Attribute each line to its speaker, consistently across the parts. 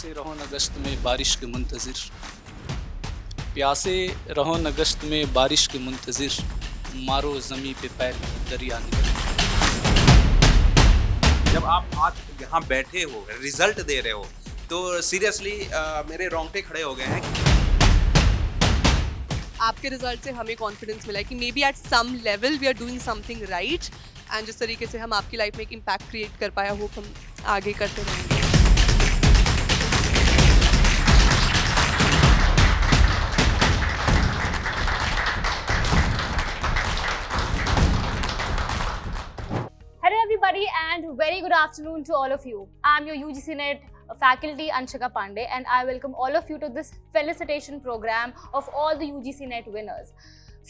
Speaker 1: प्यासे रहो न गश्त में बारिश के मुंतज़िर, प्यासे रहो न गश्त में बारिश के मुंतज़िर, मारो ज़मीं पे पैर दरिया निकल।
Speaker 2: जब आप आज यहाँ बैठे हो, रिजल्ट दे रहे हो, तो सीरियसली मेरे रोंगटे खड़े हो गए हैं।
Speaker 3: आपके रिजल्ट से हमें कॉन्फिडेंस मिला है कि maybe at some level we are doing something right, and जिस तरीके से हम आपकी लाइफ में एक इम्पैक्ट क्रिएट कर पाया वो हम आगे करते रहेंगे।
Speaker 4: Hello everybody and very good afternoon to all of you. I'm your UGC NET faculty Anshika Pandey and I welcome all of you to this felicitation program of all the UGC NET winners.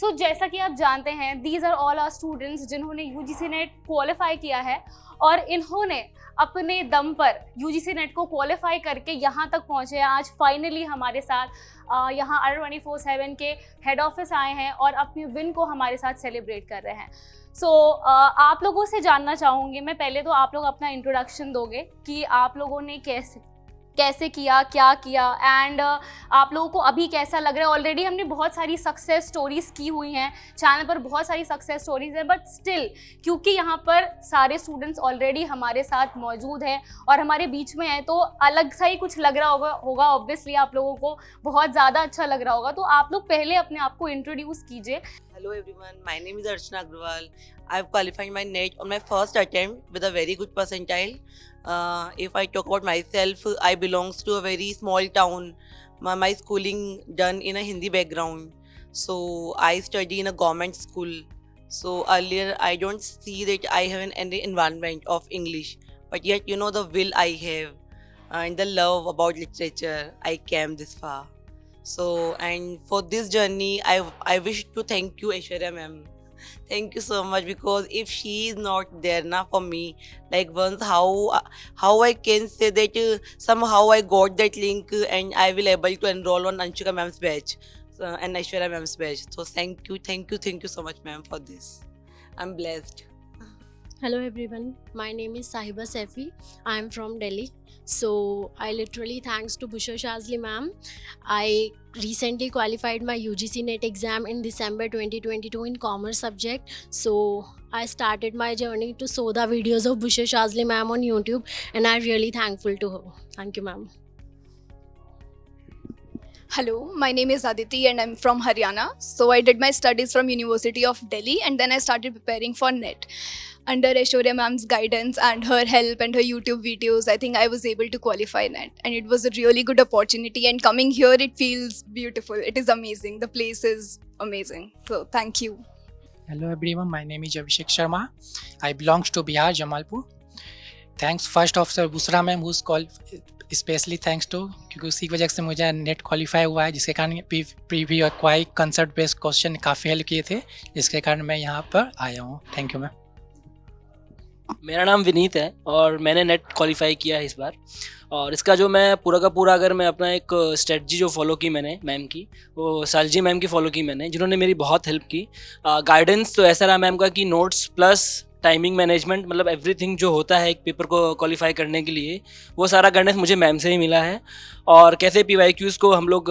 Speaker 4: So जैसा कि आप जानते हैं, these are all our students जिन्होंने UGC NET qualify किया है और इन्होंने अपने दम पर UGC NET को क्वालिफाई करके यहाँ तक पहुँचे हैं। आज फाइनली हमारे साथ यहाँ R24/7 के हेड ऑफिस आए हैं और अपनी विन को हमारे साथ सेलिब्रेट कर रहे हैं। आप लोगों से जानना चाहूँगी मैं, पहले तो आप लोग अपना इंट्रोडक्शन दोगे कि आप लोगों ने कैसे किया, क्या किया, एंड आप लोगों को अभी कैसा लग रहा है। ऑलरेडी हमने बहुत सारी सक्सेस स्टोरीज़ की हुई हैं चैनल पर, बहुत सारी सक्सेस स्टोरीज़ हैं, बट स्टिल क्योंकि यहाँ पर सारे स्टूडेंट्स ऑलरेडी हमारे साथ मौजूद हैं और हमारे बीच में हैं, तो अलग सा ही कुछ लग रहा होगा ऑब्वियसली आप लोगों को बहुत ज़्यादा अच्छा लग रहा होगा। तो आप लोग पहले अपने आप को इंट्रोड्यूस कीजिए।
Speaker 5: Hello everyone, my name is Archana Agrawal. I've qualified my NET on my first attempt with a very good percentile. If I talk about myself, I belongs to a very small town. My schooling done in a Hindi background. So I study in a government school. So earlier I don't see that I have any environment of English. But yet the will I have and the love about literature, I came this far. So, and for this journey, I wish to thank you, Aishwarya ma'am. Thank you so much, because if she is not there now for me, like once how I can say that somehow I got that link and I will able to enroll on Anshika ma'am's batch and Aishwarya ma'am's batch. So thank you so much ma'am for this. I'm blessed.
Speaker 6: Hello everyone, my name is Sahiba Saifi. I am from Delhi. So I literally thanks to Bushra Shazli ma'am. I recently qualified my UGC NET exam in December 2022 in commerce subject. So I started my journey to show the videos of Bushra Shazli ma'am on YouTube, and I'm really thankful to her. Thank you ma'am.
Speaker 7: Hello, my name is Aditi and I'm from Haryana. So I did my studies from University of Delhi and then I started preparing for NET. Under Aishwarya ma'am's guidance and her help and her YouTube videos, I think I was able to qualify NET. And it was a really good opportunity, and coming here, it feels beautiful. It is amazing. The place is amazing. So thank you.
Speaker 8: Hello everyone, my name is Abhishek Sharma. I belong to Bihar, Jamalpur. Thanks first of Sir Busra ma'am, who's called specially thanks to, क्योंकि उसी की वजह से मुझे net qualify हुआ है, जिसके कारण प्रीवियस क्वाई कंसेप्ट बेस्ड क्वेश्चन काफ़ी हेल्प किए थे, जिसके कारण मैं यहाँ पर आया हूँ। Thank you ma'am.
Speaker 9: मेरा नाम विनीत है और मैंने नेट क्वालिफाई किया है इस बार। और इसका जो मैं पूरा का पूरा अगर मैं अपना एक स्ट्रेटजी जो फॉलो की मैंने मैम की, वो सालजी मैम की फॉलो की मैंने, जिन्होंने मेरी बहुत हेल्प की। गाइडेंस तो ऐसा रहा मैम का कि नोट्स प्लस टाइमिंग मैनेजमेंट, मतलब एवरीथिंग जो होता है एक पेपर को क्वालिफाई करने के लिए, वो सारा गाइडेंस मुझे मैम से ही मिला है। और कैसे PYQs को हम लोग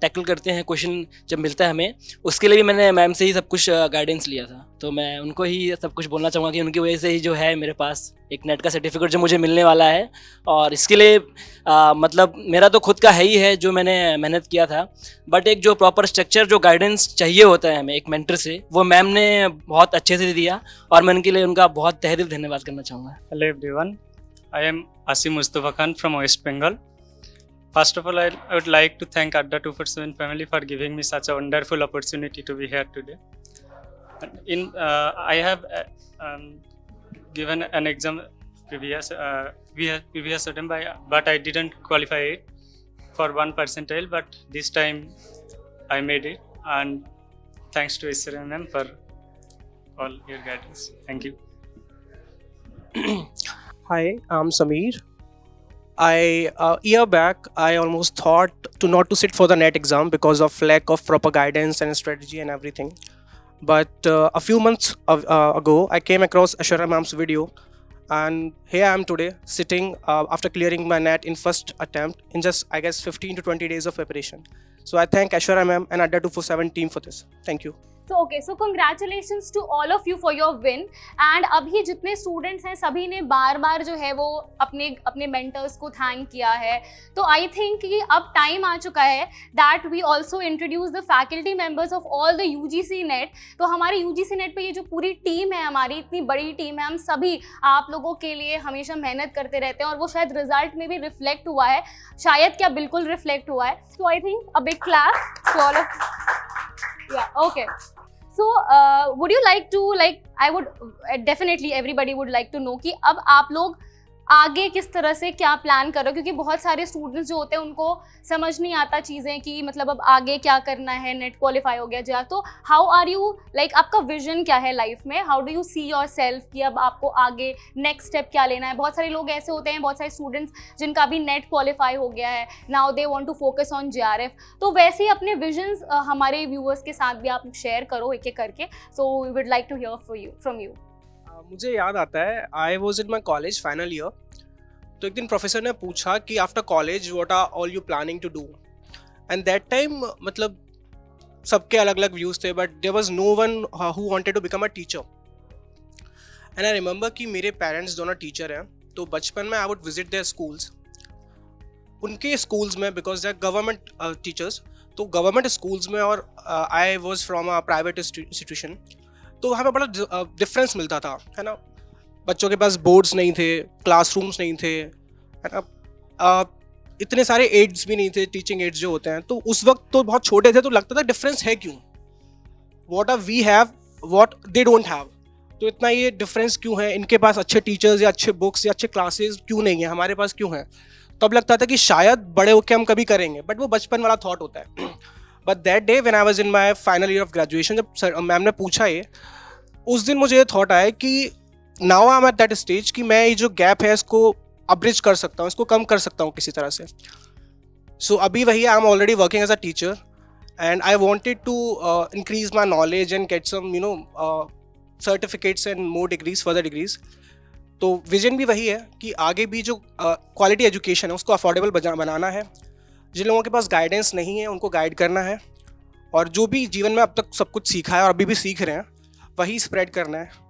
Speaker 9: टैकल करते हैं, क्वेश्चन जब मिलता है हमें, उसके लिए भी मैंने मैम से ही सब कुछ गाइडेंस लिया था। तो मैं उनको ही सब कुछ बोलना चाहूँगा कि उनकी वजह से ही जो है मेरे पास एक नेट का सर्टिफिकेट जो मुझे मिलने वाला है। और इसके लिए मतलब मेरा तो खुद का है ही है जो मैंने मेहनत किया था, बट एक जो प्रॉपर स्ट्रक्चर जो गाइडेंस चाहिए होता है हमें एक मेंटर से, वो मैम ने बहुत अच्छे से दिया और मैं उनके लिए उनका बहुत तहे दिल धन्यवाद करना चाहूँगा।
Speaker 10: Hello everyone, I am Asim Mustafa Khan from West Bengal. First of all, I would like to thank Adda 247 family for giving me such a wonderful opportunity to be here today. I have given an exam previous attempt, but I didn't qualify it for 1 percentile. But this time I made it, and thanks to Aishwarya ma'am for all your guidance. Thank you.
Speaker 11: Hi, I'm Sameer. A year back, I almost thought not to sit for the NET exam because of lack of proper guidance and strategy and everything. But a few months ago, I came across Aishwarya ma'am's video and here I am today sitting after clearing my NET in first attempt in just I guess 15 to 20 days of preparation. So I thank Aishwarya ma'am and Adda 247 team for this. Thank you.
Speaker 4: So okay, so congratulations to all of you for your win. And अभी जितने students हैं सभी ने बार बार जो है वो अपने mentors को थैंक किया है. तो आई थिंक कि अब टाइम आ चुका है that we also introduce the faculty members of all the UGC NET. तो हमारे यूजीसी नेट पे ये जो पूरी टीम है, हमारी इतनी बड़ी टीम है, हम सभी आप लोगों के लिए हमेशा मेहनत करते रहते हैं और वो शायद रिजल्ट में भी रिफ्लेक्ट हुआ है, शायद क्या बिल्कुल रिफ्लेक्ट हुआ है. So I think a big clap to all of. Yeah, okay. So, would you like to, I would, definitely everybody would like to know कि अब आप लोग आगे किस तरह से क्या प्लान कर रहे हो, क्योंकि बहुत सारे स्टूडेंट्स जो होते हैं उनको समझ नहीं आता चीज़ें कि मतलब अब आगे क्या करना है, नेट क्वालिफाई हो गया जा, तो हाउ आर यू आपका विजन क्या है लाइफ में, how do you see your self कि अब आपको आगे नेक्स्ट स्टेप क्या लेना है. बहुत सारे लोग ऐसे होते हैं, बहुत सारे स्टूडेंट्स जिनका भी नेट क्वालिफाई हो गया है, now they want to focus on JRF. तो वैसे ही अपने विजन्स हमारे व्यूअर्स के साथ भी आप शेयर करो एक एक करके. So we would like to hear from you.
Speaker 11: मुझे याद आता है I was in my college final year. तो एक दिन प्रोफेसर ने पूछा कि after college what are all you planning to do. And that time मतलब सबके अलग अलग व्यूज़ थे, but there was no one who wanted to become a teacher. And I remember कि मेरे पेरेंट्स दोनों टीचर हैं, तो बचपन में I would visit their schools. उनके स्कूल्स में because they are government teachers, तो गवर्नमेंट स्कूल्स में और I was from a private institution, तो हमें बड़ा डिफरेंस मिलता था, है ना. बच्चों के पास बोर्ड्स नहीं थे, क्लासरूम्स नहीं थे, है ना. इतने सारे एड्स भी नहीं थे, टीचिंग एड्स जो होते हैं. तो उस वक्त तो बहुत छोटे थे, तो लगता था डिफरेंस है क्यों, what are we have what they don't have. तो इतना ये डिफरेंस क्यों है, इनके पास अच्छे टीचर्स या अच्छे बुक्स या अच्छे क्लासेस क्यों नहीं है, हमारे पास क्यों है. तब लगता था कि शायद बड़े होकर हम कभी करेंगे, बट वो बचपन वाला थॉट होता है. But that day when I was in my final year of graduation, जब मैम ने पूछा ये, उस दिन मुझे ये थॉट आया कि now I am at that stage कि मैं ये जो गैप है इसको अब्रिज कर सकता हूँ, इसको कम कर सकता हूँ किसी तरह से. सो अभी वही I am already working as a teacher and I wanted to increase my knowledge and get some certificates and more degrees, further degrees. तो विजन भी वही है कि आगे भी जो क्वालिटी एजुकेशन है उसको अफोर्डेबल बनाना है. जिन लोगों के पास गाइडेंस नहीं है उनको गाइड करना है, और जो भी जीवन में अब तक सब कुछ सीखा है और अभी भी सीख रहे हैं वही स्प्रेड करना है.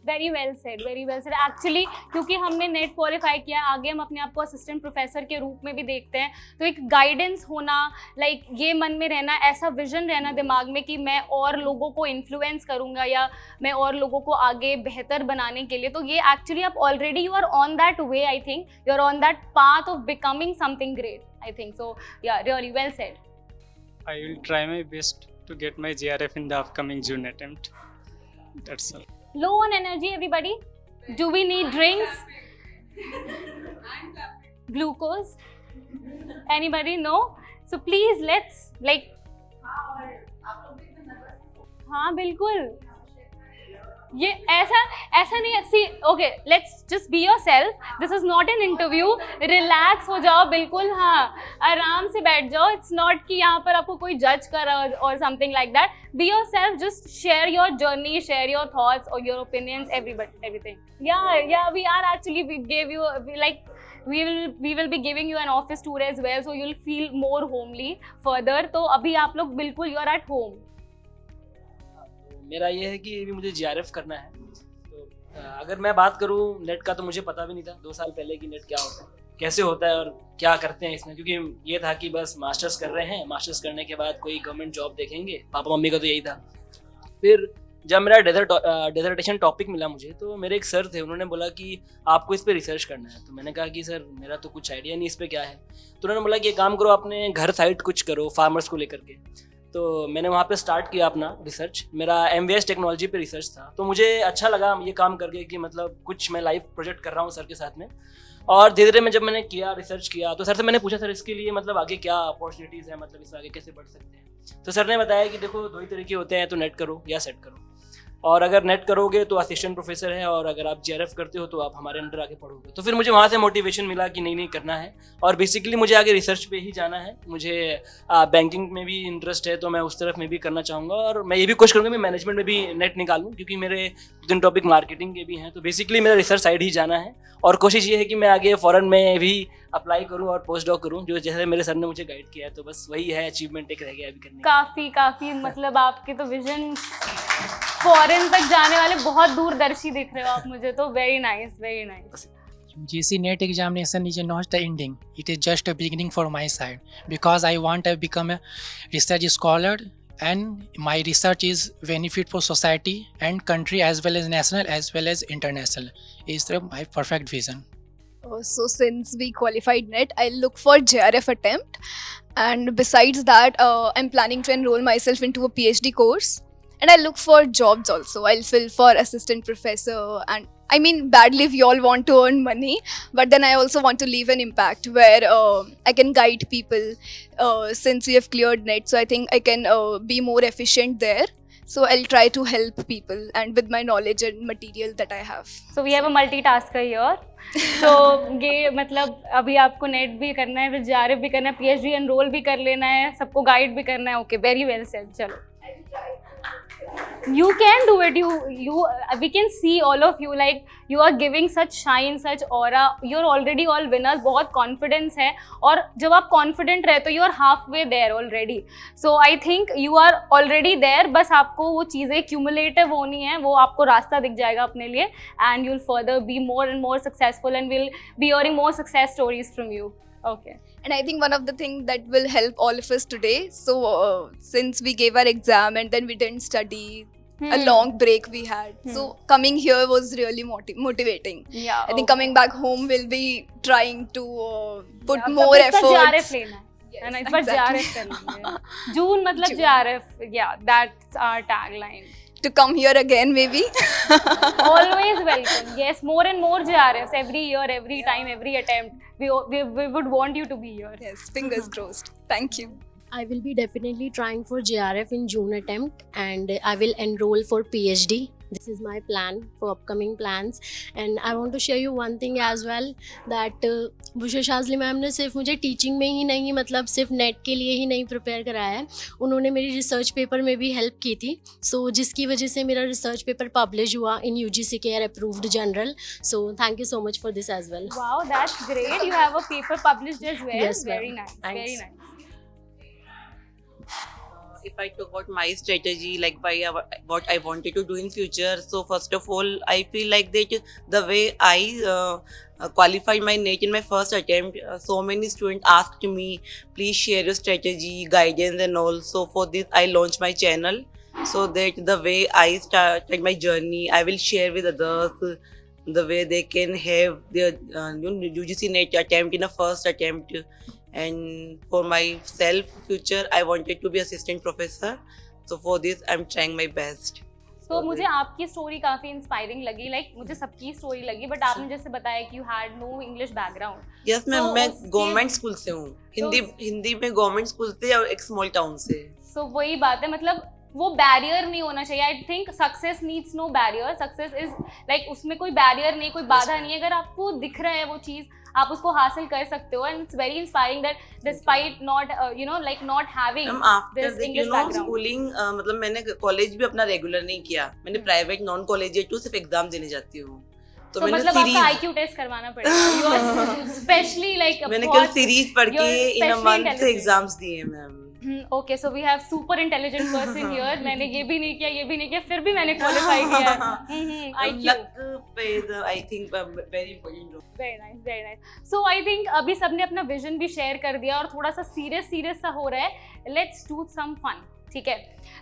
Speaker 4: Very well said, very well said. Actually क्योंकि हमने नेट क्वालिफाई किया, आगे हम अपने आप को असिस्टेंट प्रोफेसर के रूप में भी देखते हैं, तो एक गाइडेंस होना, ये मन में रहना, ऐसा विजन रहना दिमाग में कि मैं और लोगों को इन्फ्लुएंस करूँगा या मैं और लोगों को आगे बेहतर बनाने के लिए, तो ये एक्चुअली आप already you are on that way. I think you are on that path of becoming something great. I think so. Yeah, really well said.
Speaker 10: I will try my best to get my JRF in the upcoming June attempt. That's all.
Speaker 4: Low on energy, everybody. Do we need drinks? Glucose? Anybody? No? So please let's हाँ बिल्कुल. ये ऐसा नहीं है. See okay, let's just be yourself. This is not an interview. Relax हो जाओ बिल्कुल. हाँ, आराम से बैठ जाओ. इट्स नॉट कि यहाँ पर आपको कोई जज कर रहा है और something like that. Be yourself. Just share your journey, share your thoughts और your opinions, everything. Yeah, we are actually, we gave you we will be giving you an office tour as well, so you'll feel more homely further. तो अभी आप लोग बिल्कुल you are at home.
Speaker 9: मेरा ये है कि अभी मुझे JRF करना है. तो अगर मैं बात करूँ नेट का, तो मुझे पता भी नहीं था 2 साल पहले कि नेट क्या होता है, कैसे होता है और क्या करते हैं इसमें. क्योंकि ये था कि बस मास्टर्स कर रहे हैं, मास्टर्स करने के बाद कोई गवर्नमेंट जॉब देखेंगे. पापा मम्मी का तो यही था. फिर जब मेरा डेजर्टेशन टॉपिक मिला मुझे, तो मेरे एक सर थे, उन्होंने बोला कि आपको इस पे रिसर्च करना है. तो मैंने कहा कि सर मेरा तो कुछ आइडिया नहीं इस पे क्या है. तो उन्होंने बोला कि एक काम करो, अपने घर साइड कुछ करो फार्मर्स को लेकर के. तो मैंने वहाँ पे स्टार्ट किया अपना रिसर्च. मेरा MVS टेक्नोलॉजी पे रिसर्च था. तो मुझे अच्छा लगा ये काम करके कि मतलब कुछ मैं लाइव प्रोजेक्ट कर रहा हूँ सर के साथ में. और धीरे धीरे में जब मैंने किया, रिसर्च किया, तो सर से मैंने पूछा सर इसके लिए मतलब आगे क्या अपॉर्चुनिटीज़ है, मतलब इसमें आगे कैसे बढ़ सकते हैं. तो सर ने बताया कि देखो 2 ही तरीके होते हैं, तो नेट करो या सेट करो. और अगर नेट करोगे तो असिस्टेंट प्रोफेसर है, और अगर आप JRF करते हो तो आप हमारे अंडर आके पढ़ोगे। तो फिर मुझे वहाँ से मोटिवेशन मिला कि नहीं करना है, और बेसिकली मुझे आगे रिसर्च पे ही जाना है। मुझे बैंकिंग में भी इंटरेस्ट है, तो मैं उस तरफ में भी करना चाहूँगा, और मैं ये भी कोशिश करूँगा मैं मैनेजमेंट में भी नेट निकालूँ, क्योंकि मेरे 2 टॉपिक मार्केटिंग के भी हैं। तो बेसिकली मेरा रिसर्च साइड ही जाना है, और कोशिश ये है कि मैं आगे फॉरेन में भी अप्लाई करूँ और पोस्ट डॉक करूँ, जो जैसे मेरे सर ने मुझे गाइड किया है। तो बस वही है, अचीवमेंट एक रह गया अभी करने का।
Speaker 4: काफ़ी मतलब आपके तो विजन फॉरेन तक जाने वाले बहुत दूरदर्शी दिख रहे हो आप मुझे तो। Very nice, very nice.
Speaker 8: UGC NET examination is not the ending. It is just a beginning for my side, because I want to become a research scholar, and my research is benefit for society and country as well as national as well as international. Is my perfect vision.
Speaker 7: So since we qualified NET, I'll look for JRF attempt, and besides that, I'm planning to enroll myself into a PhD course, and I'll look for jobs also. I'll fill for assistant professor, and I mean badly we all want to earn money, but then I also want to leave an impact where I can guide people. Since we have cleared NET, so I think I can be more efficient there. So I'll try to help people and with my knowledge and material that I have.
Speaker 4: So we have a multitasker here. So ये मतलब अभी आपको net भी करना है, फिर JRF भी करना है, PhD एनरोल भी कर लेना है, सबको गाइड भी करना है। Okay, very well said. चलो, you can do it. We can see all of you, like you are giving such shine, such aura. You're already all winners. बहुत confidence है, और जब आप confident रहते हो, you are halfway there already. So I think you are already there. बस आपको वो चीज़ें cumulative होनी है, वो आपको रास्ता दिख जाएगा अपने लिए, and you'll further be more and more successful, and we'll be hearing more success stories from you. Okay.
Speaker 7: And I think one of the things that will help all of us today, so since we gave our exam and then we didn't study, a long break we had, so coming here was really motivating.
Speaker 4: Yeah.
Speaker 7: I think coming back home we'll be trying to put more efforts.
Speaker 4: JRF लेना है, and इस बार JRF करना है। जून मतलब JRF. Yeah, that's our tagline.
Speaker 7: To come here again, maybe.
Speaker 4: Always welcome. Yes, more and more JRFs every year, every time, every attempt. We would want you to be here.
Speaker 7: Yes, fingers crossed. Thank you.
Speaker 6: I will be definitely trying for JRF in June attempt, and I will enroll for PhD. This is my plan for upcoming plans, and I want to share you one thing as well, that Bushehr Shazli ma'am ने सिर्फ मुझे teaching में ही नहीं, मतलब सिर्फ net के लिए ही नहीं प्रिपेयर कराया है, उन्होंने मेरी रिसर्च पेपर में भी हेल्प की थी। सो जिसकी वजह से मेरा रिसर्च पेपर पब्लिश हुआ in UGC care approved journal. So thank you so much for this as well.
Speaker 4: Wow, that's great. You have a paper published as well.
Speaker 6: Yes,
Speaker 4: very
Speaker 6: ma'am.
Speaker 4: nice.
Speaker 6: Thanks.
Speaker 4: Very nice.
Speaker 5: If I talk about my strategy, like what I wanted to do in future, so first of all, I feel like that the way I qualified my NET in my first attempt, so many students asked me, please share your strategy, guidance and all. So for this, I launched my channel, so that the way I started my journey, I will share with others the way they can have their UGC NET attempt in a first attempt. And for myself future, I wanted to be assistant professor, so for this I'm trying my best.
Speaker 4: So मुझे आपकी story काफी inspiring लगी, like मुझे सबकी story लगी, but आपने जैसे बताया कि you had no English background.
Speaker 5: Yes ma'am, मैं गवर्नमेंट स्कूल से हूँ, हिंदी में गवर्नमेंट स्कूल से और एक स्मॉल टाउन से।
Speaker 4: सो वही बात है, मतलब वो बैरियर नहीं होना चाहिए। I think success needs no barrier. Success is like उसमें कोई बैरियर नहीं, कोई बाधा नहीं है। अगर आपको दिख रहा है वो चीज़, आप उसको हासिल कर सकते हो। And it's very inspiring that despite not like not having this English background.
Speaker 5: Schooling मतलब मैंने कॉलेज भी अपना रेगुलर नहीं किया, मैंने प्राइवेट नॉन कॉलेजिएट टू सिर्फ एग्जाम देने जाती हूँ। तो मैंने
Speaker 4: मतलब आपका IQ टेस्ट करवाना पड़ेगा स्पेशली लाइक
Speaker 5: मैंने कल सीरीज पढ़ के इन अ मंथ एग्जाम्स दिए मैम।
Speaker 4: Okay, so we have super intelligent person here. मैंने ये भी नहीं किया, ये भी नहीं किया, फिर भी मैंने क्वालिफाई किया।
Speaker 5: Luck plays I think very important role.
Speaker 4: Very nice, very nice. So I think अभी सबने अपना विजन भी शेयर कर दिया और थोड़ा सा सीरियस सा हो रहा है। Let's do some fun, ठीक है?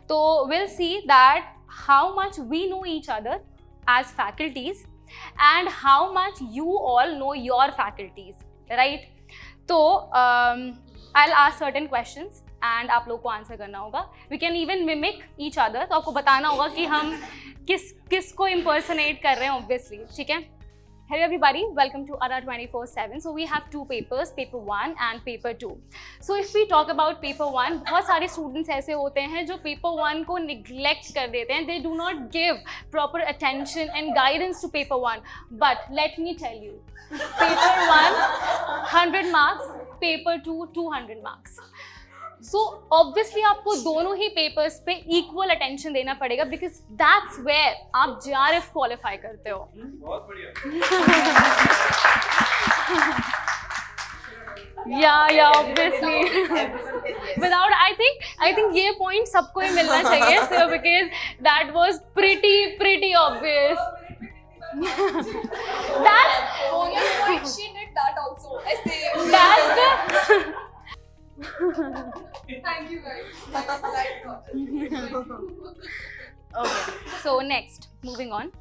Speaker 4: तो we'll see that how much we know each other as faculties and how much you all know your faculties, right? तो I'll ask certain questions and आप लोग को आंसर करना होगा। We can even mimic each other, तो आपको बताना होगा कि हम किस को impersonate कर रहे हैं, obviously, ठीक है? Hello everybody, welcome to ARA 24/7. So we have two papers, paper 1 and paper 2. So if we talk about paper 1, बहुत सारे students ऐसे होते हैं जो paper 1 को neglect कर देते हैं. They do not give proper attention and guidance to paper 1. But let me tell you, paper 1 100 marks, paper 2 200 marks. So obviously आपको दोनों ही papers पे equal attention देना पड़ेगा because that's where आप JRF qualify करते हो. बहुत बढ़िया. Yeah, obviously. Without, I think ये point सबको ही मिलना चाहिए. So because that was pretty obvious. That's bonus point. She did that also. I say. That's the. Thank you guys. Okay, so next, moving on.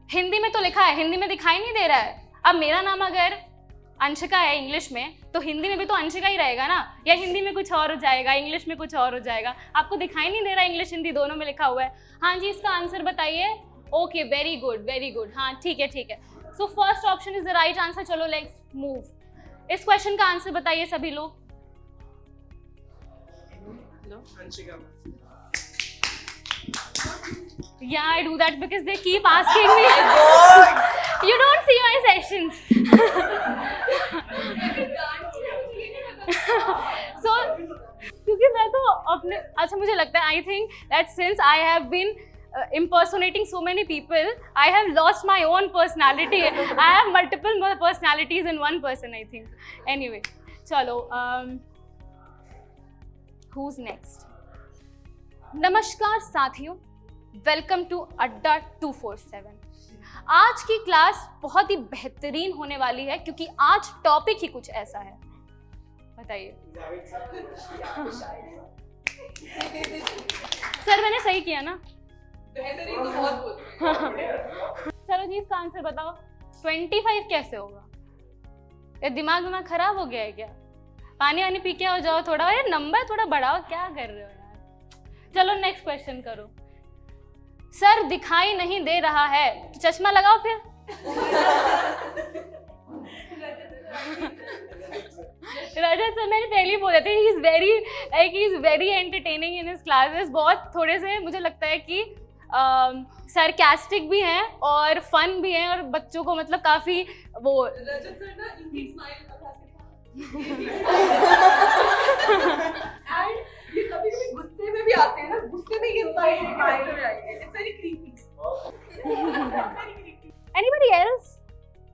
Speaker 4: Hindi में तो लिखा है, हिंदी में दिखाई नहीं दे रहा है. अब मेरा नाम अगर अंशिका है इंग्लिश में, तो हिंदी में भी तो अंशिका ही रहेगा ना, या हिंदी में कुछ और हो जाएगा, इंग्लिश में कुछ और हो जाएगा. आपको दिखाई नहीं दे रहा, इंग्लिश हिंदी दोनों में लिखा हुआ है. हाँ जी, इसका आंसर बताइए. Okay, very good. हाँ ठीक है. So first option is the right answer. चलो लेट्स मूव. इस क्वेश्चन का आंसर बताइए सभी लोग. Yeah, I do that because they keep asking me. You don't see my sessions. So, क्योंकि मैं तो अपने, अच्छा मुझे लगता है, I think that since I have been impersonating so many people, I have lost my own personality. I have multiple personalities in one person, I think. Anyway, चलो, who's next? नमस्कार साथियों, वेलकम टू अड्डा 247. आज की class बहुत ही बेहतरीन होने वाली है क्योंकि आज टॉपिक ही कुछ ऐसा है. बताइए सर, मैंने सही किया ना? बेहतरीन तो बहुत बोलते हैं. चलो जी, इसका आंसर बताओ. 25 कैसे होगा? ये दिमाग खराब हो गया है क्या? पानी वानी पी के हो जाओ थोड़ा. अरे नंबर थोड़ा बढ़ाओ, क्या कर रहे हो यार? चलो नेक्स्ट क्वेश्चन करो. सर दिखाई नहीं दे रहा है, तो चश्मा लगाओ फिर. रजत सर, मैंने पहले ही बोले थे, he is very entertaining in his classes. बहुत थोड़े से मुझे लगता है कि सरकास्टिक भी हैं और फन भी हैं और बच्चों को मतलब काफी वो. रजत सर ना इनकी स्माइल ये कभी-कभी गुस्से में भी आते हैं ना, गुस्से में ये स्माइल हो जाएगी. It's very creepy. Anybody else?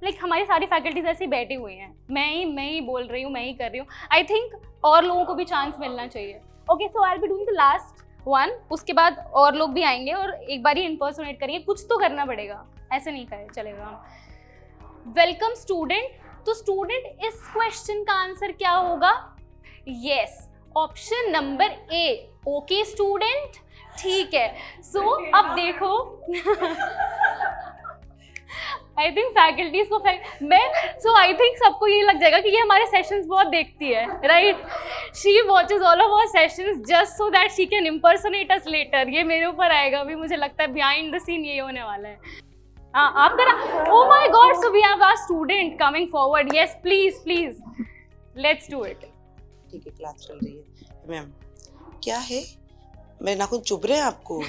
Speaker 4: Like हमारी सारी फैकल्टीज ऐसे बैठी हुई हैं, मैं ही बोल रही हूँ, मैं ही कर रही हूँ. आई थिंक और लोगों को भी चांस मिलना चाहिए. Okay, so I will be doing the last one. उसके बाद और लोग भी आएंगे और एक बार ही इम्पर्सोनेट करेंगे. कुछ तो करना पड़ेगा, ऐसे नहीं करे चलेगा. Welcome student. तो स्टूडेंट, इस क्वेश्चन का आंसर क्या होगा? Yes, option number A. Okay student, ठीक है. सो अब देखो, आई थिंक फैकल्टीज को आई थिंक सबको ये लग जाएगा कि ये हमारे सेशंस बहुत देखती है, right? She watches all of our sessions just so that she can impersonate us later. ये मेरे ऊपर आएगा अभी, मुझे लगता है बिहाइंड द सीन ये होने वाला है. हाँ, आप करा. Oh my god, so we have our student coming forward. Yes, please let's do it.
Speaker 5: ठीक है, क्लास चल रही है. मैम, क्या है? मेरे नाखून चुभ रहे हैं आपको?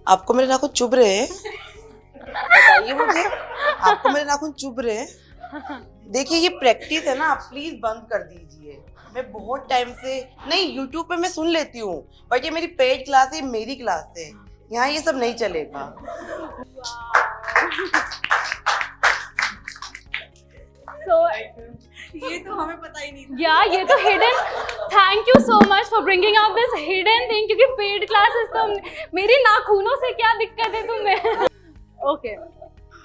Speaker 5: आपको मेरे नाखून चुभ रहे हैं? बताइए मुझे, आपको मेरे नाखून चुभ रहे हैं? देखिए, ये प्रैक्टिस है ना, आप प्लीज बंद कर दीजिए. मैं बहुत टाइम से नहीं, यूट्यूब पे मैं सुन लेती हूँ, बट ये मेरी पेड क्लास है, मेरी क्लास है, यहाँ ये सब नहीं चलेगा.
Speaker 3: So,
Speaker 5: ये तो हमें पता ही नहीं था.
Speaker 3: या ये तो hidden. Thank you so much for bringing out this hidden thing, क्योंकि पेड क्लासेस तो मेरी नाखूनों से क्या दिक्कत है तुम्हें? ओके,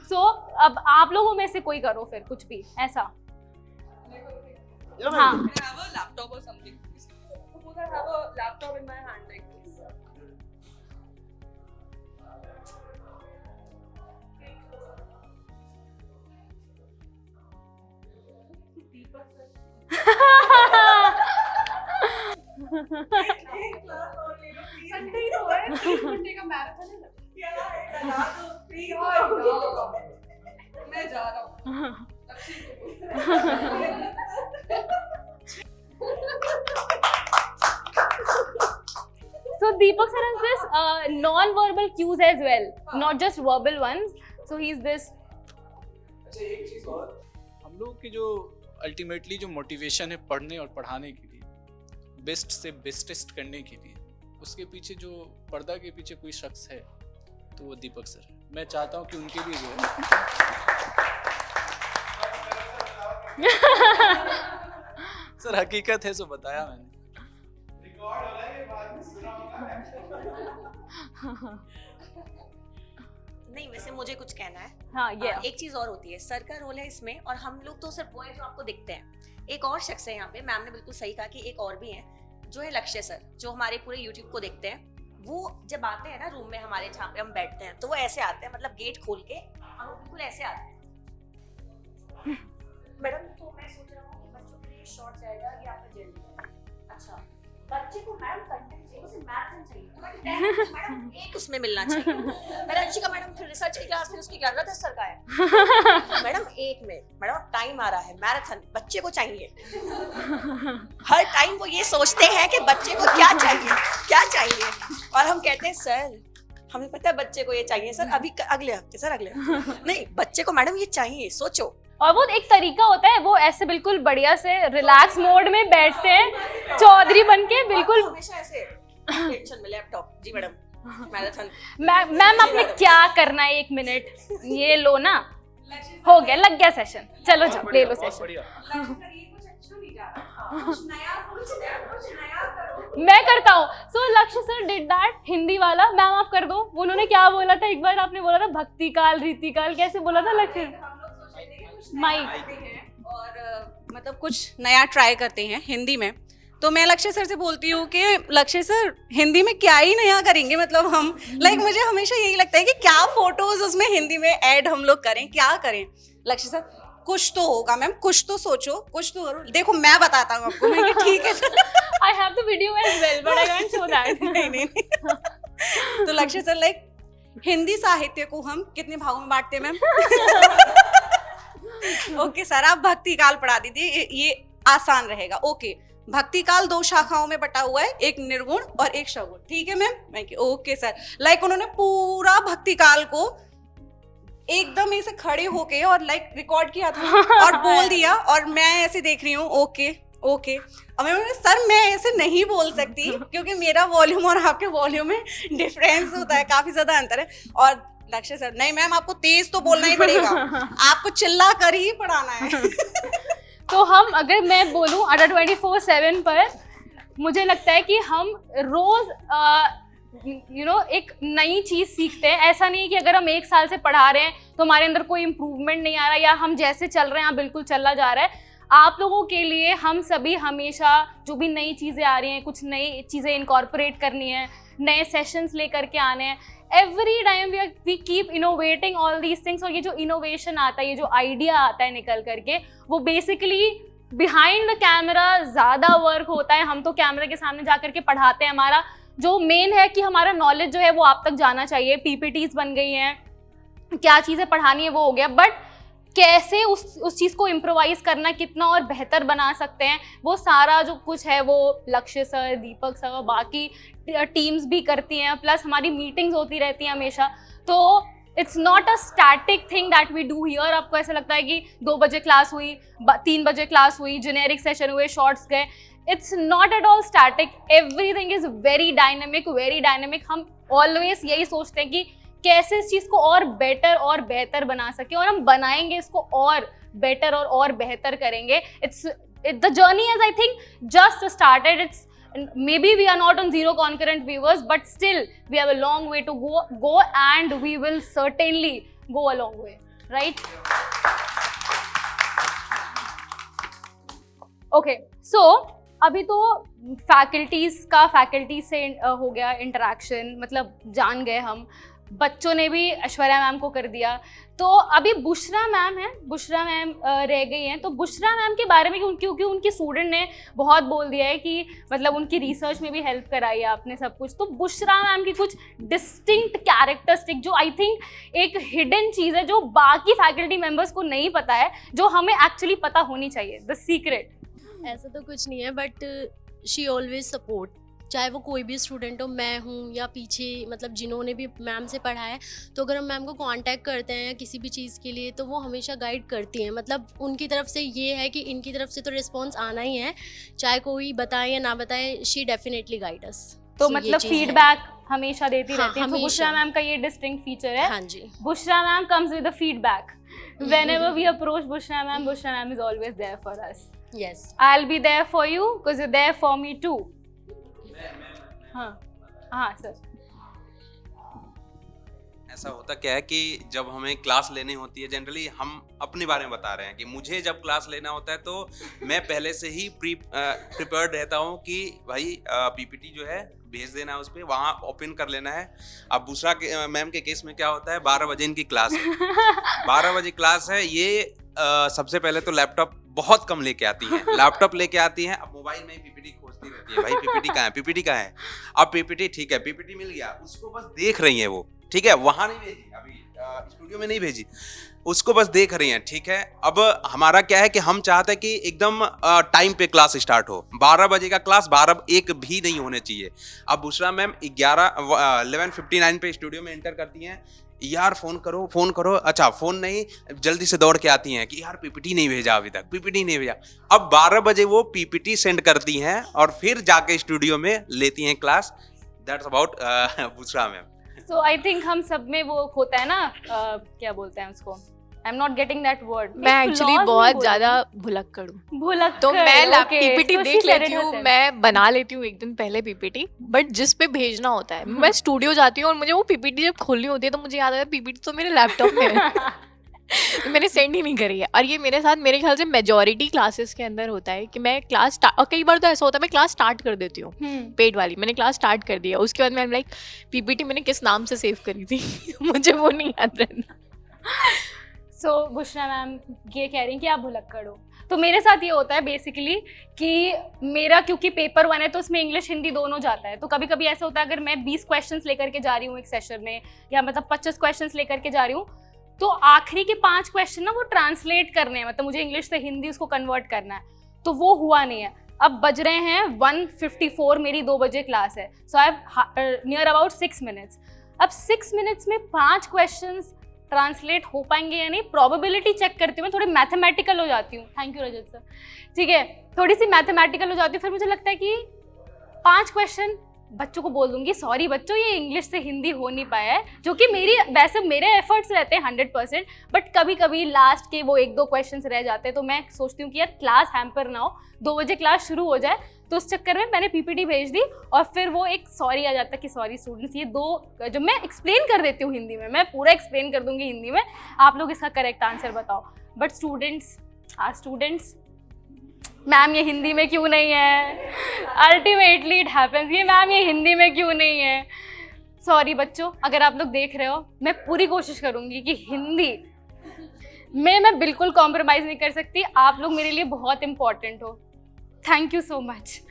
Speaker 3: सो अब आप लोगों में से कोई करो फिर कुछ भी ऐसा. हाँ,
Speaker 5: लैपटॉप और something.
Speaker 3: suppose I have a laptop in my hand like this. Sunday
Speaker 12: मैं जा रहा हूँ।
Speaker 3: So Deepak sir has this non-verbal cues as well, not just verbal ones. So he's this.
Speaker 1: अच्छा एक चीज और, हम लोग की जो अल्टीमेटली जो मोटिवेशन है पढ़ने और पढ़ाने के लिए, बेस्ट से बेस्टेस्ट करने के लिए, उसके पीछे जो पर्दा के पीछे कोई शख्स है तो वो दीपक सर। मैं चाहता हूँ कि उनके लिए जो है सर हकीकत है सो बताया मैंने।
Speaker 12: नहीं, वैसे मुझे कुछ कहना है।
Speaker 3: हाँ, ये
Speaker 12: एक चीज और होती है, सर का रोल है इसमें, और हम लोग तो सिर्फ वो है जो आपको दिखते हैं। एक और शख्स है यहाँ पे, मैम ने बिल्कुल सही कहा कि एक और भी है जो है लक्ष्य सर, जो हमारे पूरे यूट्यूब को देखते हैं। वो जब आते हैं ना रूम में हमारे, जहाँ पे हम बैठते हैं, तो वो ऐसे आते हैं, मतलब गेट खोल के, और वो बिल्कुल ऐसे आते हैं। मैडम, तो मैं सोच रहा हूँ कि बच्चों के लिए शॉर्ट जाएगा या फिर जल्दी। अच्छा, बच्चे को मैडम कंटेंट चाहिए, उसे मैराथन चाहिए, मैडम एक उसमें मिलना चाहिए। मैडम अंशिका मैडम फिर रिसर्च की क्लास में उसकी क्या जरूरत है, सर का है। मैडम एक में, मैडम टाइम आ रहा है, मैराथन बच्चे को चाहिए। हर टाइम वो ये सोचते हैं कि बच्चे को क्या चाहिए, क्या चाहिए, और हम कहते हैं सर हमें पता है बच्चे को ये चाहिए सर, अभी अगले हफ्ते सर, अगले हफ्ते। नहीं, बच्चे को मैडम ये चाहिए, सोचो।
Speaker 3: और वो एक तरीका होता है, वो ऐसे बिल्कुल बढ़िया से रिलैक्स मोड में बैठते हैं चौधरी बन के, बिल्कुल
Speaker 12: हमेशा ऐसे टेंशन में लैपटॉप। जी मैडम, मैराथन।
Speaker 3: मैम आपने क्या करना है, 1 मिनट ये लो ना, हो गया, लग गया सेशन, चलो जाओ ले लो सेशन। मैं करता हूँ। सो लक्ष्य सर डिड दैट हिंदी वाला, मैम आप कर दो। उन्होंने क्या बोला था, एक बार आपने बोला था भक्ति काल रीति काल, कैसे बोला था लक्ष्य? माइक
Speaker 12: और मतलब कुछ नया ट्राई करते हैं हिंदी में, तो मैं लक्ष्य सर से बोलती हूँ कि लक्ष्य सर हिंदी में क्या ही नया करेंगे, मतलब हम मुझे हमेशा यही लगता है कि क्या फोटोज उसमें हिंदी में ऐड हम लोग करें, क्या करें। लक्ष्य सर कुछ तो होगा मैम, कुछ तो सोचो, कुछ तो करो। देखो मैं बताता हूँ आपको, मैं ठीक है sir.
Speaker 3: I have the video as well, but I can't show that.
Speaker 12: नहीं। तो लक्ष्य सर हिंदी साहित्य को हम कितने भागों में बांटते हैं मैम? ओके सर, आप भक्ति काल पढ़ा दीजिए, ये आसान रहेगा। ओके, भक्ति काल 2 शाखाओं में बटा हुआ है, एक निर्गुण और एक सगुण, ठीक है मैम? Okay sir. उन्होंने पूरा भक्ति काल को एकदम ऐसे खड़े होके और रिकॉर्ड किया था और बोल दिया, और मैं ऐसे देख रही हूँ। ओके। अब मैं सर मैं ऐसे नहीं बोल सकती क्योंकि मेरा वॉल्यूम और आपके वॉल्यूम में डिफरेंस होता है, काफी ज्यादा अंतर है। और लक्ष्य सर नहीं मैम, आपको तेज तो बोलना ही पड़ेगा, आपको चिल्ला कर ही पढ़ाना है।
Speaker 3: तो हम, अगर मैं बोलूं अडा 24/7 पर, मुझे लगता है कि हम रोज एक नई चीज सीखते हैं। ऐसा नहीं है कि अगर हम 1 साल से पढ़ा रहे हैं तो हमारे अंदर कोई इम्प्रूवमेंट नहीं आ रहा, या हम जैसे चल रहे हैं आप बिल्कुल चला जा रहा है। आप लोगों के लिए हम सभी हमेशा जो भी नई चीज़ें आ रही हैं, कुछ नई चीज़ें इनकॉर्पोरेट करनी है, नए सेशंस लेकर के आने हैं। Every time we keep innovating all these things. और ये जो इनोवेशन आता है, ये जो आइडिया आता है निकल करके, वो बेसिकली बिहाइंड द कैमरा ज़्यादा वर्क होता है। हम तो कैमरा के सामने जा करके पढ़ाते हैं, हमारा जो मेन है कि हमारा नॉलेज जो है वो आप तक जाना चाहिए। पीपीटीज बन गई हैं, क्या चीज़ें पढ़ानी है वो हो गया, बट कैसे उस चीज़ को इम्प्रोवाइज करना, कितना और बेहतर बना सकते हैं, वो सारा जो कुछ है वो लक्ष्य सर, दीपक सर, बाकी टीम्स भी करती हैं। प्लस हमारी मीटिंग्स होती रहती हैं हमेशा। तो it's not a static thing that we do here. आपको ऐसा लगता है कि 2 बजे क्लास हुई, 3 बजे क्लास हुई, जेनेरिक सेशन हुए, शॉर्ट्स गए। It's not at all static, everything is very dynamic, very dynamic. हम ऑलवेज यही सोचते हैं कि कैसे इस चीज़ को और बेटर और बेहतर बना सके, और हम बनाएंगे इसको और बेटर और बेहतर करेंगे। The journey is, I think, just started. Maybe we are not on 0 concurrent viewers, but still we have a long way to go, and we will certainly go a long way, right? Okay, so अभी तो faculty से हो गया interaction, मतलब जान गए हम।
Speaker 4: बच्चों ने भी ऐश्वर्या मैम को कर दिया। तो अभी बुशरा मैम है, बुशरा मैम रह गई हैं। तो बुशरा मैम के बारे में क्योंकि उनकी स्टूडेंट ने बहुत बोल दिया है कि मतलब उनकी रिसर्च में भी हेल्प कराई है आपने सब कुछ। तो बुशरा मैम की कुछ डिस्टिंक्ट कैरेक्टरिस्टिक जो आई थिंक एक हिडन चीज़ है जो बाकी फैकल्टी मेम्बर्स को नहीं पता है, जो हमें एक्चुअली पता होनी चाहिए, द सीक्रेट।
Speaker 6: ऐसा तो कुछ नहीं है, बट शी ऑलवेज सपोर्ट, चाहे वो कोई भी स्टूडेंट हो, मैं हूँ या पीछे मतलब जिन्होंने भी मैम से पढ़ा है, तो अगर हम मैम को कांटेक्ट करते हैं या किसी भी चीज़ के लिए तो वो हमेशा गाइड करती हैं। मतलब उनकी तरफ से ये है कि इनकी तरफ से तो रिस्पॉन्स आना ही है, चाहे कोई बताए या ना बताए, शी डेफिनेटली गाइड अस।
Speaker 4: तो मतलब फीडबैक हमेशा देती
Speaker 6: हाँ,
Speaker 4: रहती है। तो बुशरा मैम का ये डिस्टिंक्ट फीचर है।
Speaker 6: हाँ जी,
Speaker 4: Bushra ma'am comes with the feedback. Whenever we approach Bushra ma'am is always there for us.
Speaker 6: yes,
Speaker 4: I'll be there for you because you're there for me too. हाँ सर।
Speaker 2: ऐसा होता क्या है कि जब हमें क्लास लेनी होती है, जनरली हम अपने बारे में बता रहे हैं कि मुझे जब क्लास लेना होता है तो मैं पहले से ही प्रिपेयर्ड रहता हूँ कि भाई पीपीटी जो है भेज देना है, उस पर वहाँ ओपन कर लेना है। अब दूसरा मैम के केस में क्या होता है, 12 बजे इनकी क्लास है, 12 बजे क्लास है, ये सबसे पहले तो लैपटॉप बहुत कम लेके आती हैं, लैपटॉप लेके आती हैं, अब मोबाइल में पीपीटी खोजती रहती है, भाई पीपीटी कहाँ है, पीपीटी कहाँ है। अब पीपीटी ठीक है, पीपीटी मिल गया, उसको बस देख रही हैं वो, ठीक है, वहाँ नहीं भेजी, अभी स्टूडियो में नहीं भेजी, उसको बस देख रही हैं, ठीक है। अब हमारा क्या है कि हम चाहते हैं कि एकदम टाइम पे क्लास स्टार्ट हो, 12 बजे का क्लास 12:01 भी नहीं होने चाहिए। अब बुशरा मैम 11:59 पे स्टूडियो में एंटर करती हैं, यार फोन करो, अच्छा फोन नहीं, जल्दी से दौड़ के आती हैं कि यार पीपीटी नहीं भेजा अभी तक, पीपीटी नहीं भेजा। अब 12 बजे वो पीपीटी सेंड करती हैं और फिर जाके स्टूडियो में लेती हैं class. That's about Bushra ma'am.
Speaker 4: So I think हम सब में वो होता है ना, क्या बोलते हैं उसको, I am not getting that word.
Speaker 13: मैं एक्चुअली बहुत ज्यादा भुलक्कड़ हूँ, तो मैं पीपीटी देख लेती हूँ, मैं बना लेती हूँ एक दिन पहले पीपीटी, बट जिस पे भेजना होता है मैं स्टूडियो जाती हूँ और मुझे वो पीपीटी जब खोलनी होती है तो मुझे याद आता है पीपीटी तो मेरे लैपटॉप में है तो मैंने सेंड ही नहीं करी है। और ये मेरे साथ मेरे ख्याल से मेजॉरिटी क्लासेस के अंदर होता है कि मैं क्लास और कई बार तो ऐसा होता है मैं क्लास स्टार्ट कर देती हूँ, पेड वाली मैंने क्लास स्टार्ट कर दिया, उसके बाद मैं लाइक पीपीटी मैंने किस नाम से सेव करी थी मुझे वो नहीं याद रहना।
Speaker 4: सो बुशरा मैम ये कह रही हैं कि आप भुलक्कड़ हो। तो मेरे साथ ये होता है बेसिकली कि मेरा क्योंकि पेपर 1 है तो उसमें इंग्लिश हिंदी दोनों जाता है। तो कभी कभी ऐसा होता है अगर मैं 20 क्वेश्चंस लेकर के जा रही हूँ एक सेशन में, या मतलब 25 क्वेश्चंस लेकर के जा रही हूँ, तो आखिरी के 5 क्वेश्चन ना वो ट्रांसलेट करने हैं, मतलब मुझे इंग्लिश से हिंदी उसको कन्वर्ट करना है, तो वो हुआ नहीं है। अब बज रहे हैं 1:54, मेरी 2 बजे क्लास है, so I have near about 6 minutes. अब 6 मिनट्स में 5 क्वेश्चंस ट्रांसलेट हो पाएंगे या नहीं, प्रोबेबिलिटी चेक करती हूँ, मैं थोड़ी मैथमेटिकल हो जाती हूँ, थैंक यू रजत सर, ठीक है, थोड़ी सी मैथमेटिकल हो जाती हूँ। फिर मुझे लगता है कि 5 क्वेश्चन बच्चों को बोल दूंगी, सॉरी बच्चों ये इंग्लिश से हिंदी हो नहीं पाया है, जो कि वैसे मेरे एफर्ट्स रहते हैं 100%, बट कभी कभी लास्ट के वो 1-2 क्वेश्चंस रह जाते हैं, तो मैं सोचती हूँ कि यार क्लास हैम्पर ना हो, 2 बजे क्लास शुरू हो जाए, तो उस चक्कर में मैंने पीपीटी भेज दी और फिर वो एक सॉरी आ जाता कि सॉरी स्टूडेंट्स, ये 2 जब मैं एक्सप्लेन कर देती हूँ हिंदी में, मैं पूरा एक्सप्लेन कर दूंगी हिंदी में, आप लोग इसका करेक्ट आंसर बताओ, बट स्टूडेंट्स मैम ये हिंदी में क्यों नहीं है, अल्टीमेटली इट हैपेंस, ये मैम ये हिंदी में क्यों नहीं है। सॉरी बच्चों, अगर आप लोग देख रहे हो, मैं पूरी कोशिश करूंगी कि हिंदी में मैं बिल्कुल कॉम्प्रोमाइज़ नहीं कर सकती, आप लोग मेरे लिए बहुत इंपॉर्टेंट हो, thank you so much.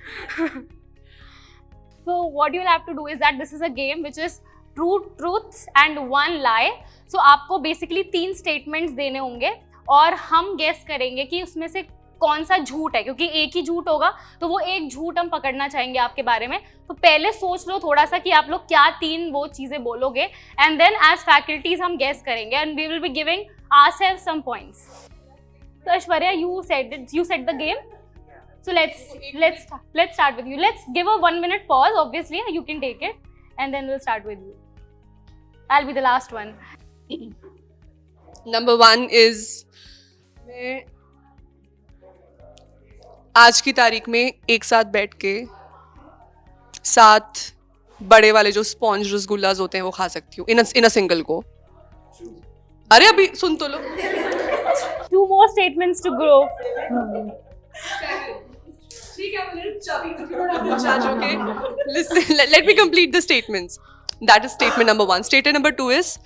Speaker 4: So what you will have to do is that this is a game which is truths and 1 lie। सो आपको बेसिकली 3 स्टेटमेंट्स देने होंगे और हम गेस करेंगे कि उसमें से कौन सा झूठ है, क्योंकि एक ही झूठ होगा तो वो एक झूठ हम पकड़ना चाहेंगे आपके बारे में। तो पहले सोच लो थोड़ा सा कि आप लोग क्या 3 वो चीजें बोलोगे, एंड देन एज फैकल्टीज हम गेस करेंगे and we will be giving ourselves some points. So Aishwarya, you said the game, so let's start with you. Let's give a 1-minute pause, obviously you can take it, and then we'll start with you. I'll be the last one.
Speaker 14: Number 1 is मैं आज की तारीख में एक साथ बैठ के 7 बड़े वाले जो स्पॉन्ज रसगुल्लास होते हैं वो खा सकती हूँ इन अ सिंगल को। अरे अभी सुन तो लो।
Speaker 4: 2 more statements to grow.
Speaker 14: ठीक है, let me complete the statements. That is statement number 1. Statement number 2 is